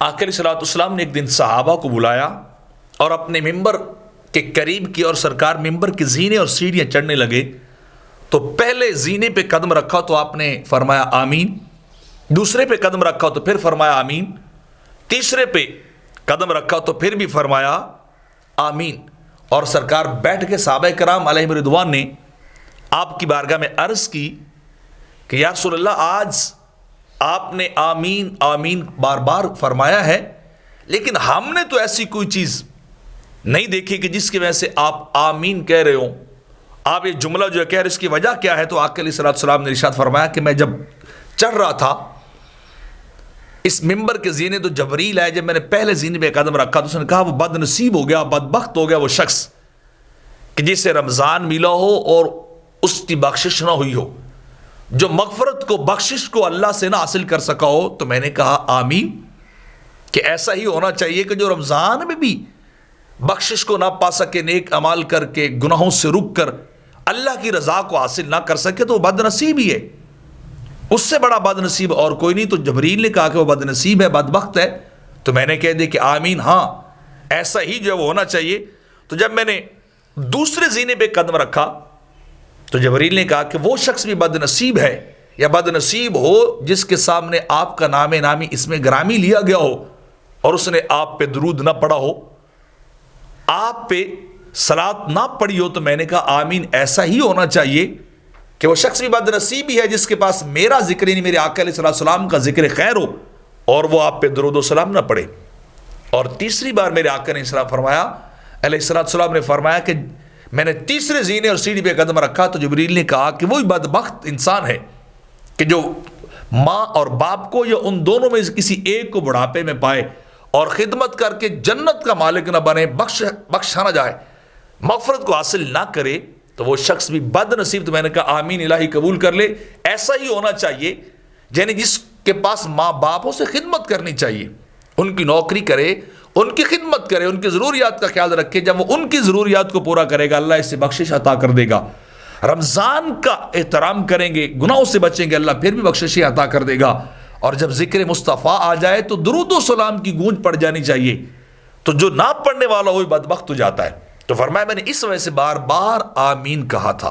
آقا علیہ الصلوۃ والسلام نے ایک دن صحابہ کو بلایا اور اپنے ممبر کے قریب کی، اور سرکار ممبر کے زینے اور سیڑھیاں چڑھنے لگے تو پہلے زینے پہ قدم رکھا تو آپ نے فرمایا آمین، دوسرے پہ قدم رکھا تو پھر فرمایا آمین، تیسرے پہ قدم رکھا تو پھر بھی فرمایا آمین۔ اور سرکار بیٹھ کے صحابہ کرام علیہم رضوان نے آپ کی بارگاہ میں عرض کی کہ یا رسول اللہ، آج آپ نے آمین آمین بار بار فرمایا ہے، لیکن ہم نے تو ایسی کوئی چیز نہیں دیکھی کہ جس کی وجہ سے آپ آمین کہہ رہے ہوں۔ آپ یہ جملہ جو کہہ رہے اس کی وجہ کیا ہے؟ تو آقا علیہ الصلوۃ والسلام نے ارشاد فرمایا کہ میں جب چڑھ رہا تھا اس ممبر کے زینے تو جبریل آئے، جب میں نے پہلے زینے پہ قدم رکھا تو اس نے کہا وہ بد نصیب ہو گیا، بدبخت ہو گیا وہ شخص کہ جسے رمضان ملا ہو اور اس کی بخشش نہ ہوئی ہو، جو مغفرت کو بخشش کو اللہ سے نہ حاصل کر سکا ہو۔ تو میں نے کہا آمین، کہ ایسا ہی ہونا چاہیے کہ جو رمضان میں بھی بخشش کو نہ پا سکے، نیک اعمال کر کے گناہوں سے رک کر اللہ کی رضا کو حاصل نہ کر سکے تو وہ بد نصیب ہی ہے، اس سے بڑا بد نصیب اور کوئی نہیں۔ تو جبریل نے کہا کہ وہ بد نصیب ہے، بدبخت ہے، تو میں نے کہہ دیا کہ آمین، ہاں ایسا ہی جو وہ ہونا چاہیے۔ تو جب میں نے دوسرے زینے پہ قدم رکھا تو جبریل نے کہا کہ وہ شخص بھی بد نصیب ہے یا بد نصیب ہو جس کے سامنے آپ کا نام نامی اس میں گرامی لیا گیا ہو اور اس نے آپ پہ درود نہ پڑھا ہو، آپ پہ صلاۃ نہ پڑھی ہو۔ تو میں نے کہا آمین، ایسا ہی ہونا چاہیے کہ وہ شخص بھی بد نصیب ہی ہے جس کے پاس میرا ذکر یعنی میرے آقا علیہ السلام کا ذکر خیر ہو اور وہ آپ پہ درود و سلام نہ پڑھے۔ اور تیسری بار میرے آقا نے علیہ السلام نے فرمایا کہ میں نے تیسرے زینے اور سیڑھی پہ قدم رکھا تو جبریل نے کہا کہ وہی بدبخت انسان ہے کہ جو ماں اور باپ کو یا ان دونوں میں سے کسی ایک کو بڑھاپے میں پائے اور خدمت کر کے جنت کا مالک نہ بنے، بخشا نہ جائے، مغفرت کو حاصل نہ کرے، تو وہ شخص بھی بد نصیب۔ تو میں نے کہا آمین، الہی قبول کر لے، ایسا ہی ہونا چاہیے، یعنی جس کے پاس ماں باپ سے خدمت کرنی چاہیے، ان کی نوکری کرے، ان کی خدمت کرے، ان کی ضروریات کا خیال رکھے، جب وہ ان کی ضروریات کو پورا کرے گا اللہ اس سے بخشش عطا کر دے گا۔ رمضان کا احترام کریں گے، گناہوں سے بچیں گے، اللہ پھر بھی بخشش عطا کر دے گا۔ اور جب ذکر مصطفیٰ آ جائے تو درود و سلام کی گونج پڑ جانی چاہیے، تو جو نہ پڑھنے والا وہی بدبخت ہو جاتا ہے۔ تو فرمایا میں نے اس وجہ سے بار بار آمین کہا تھا۔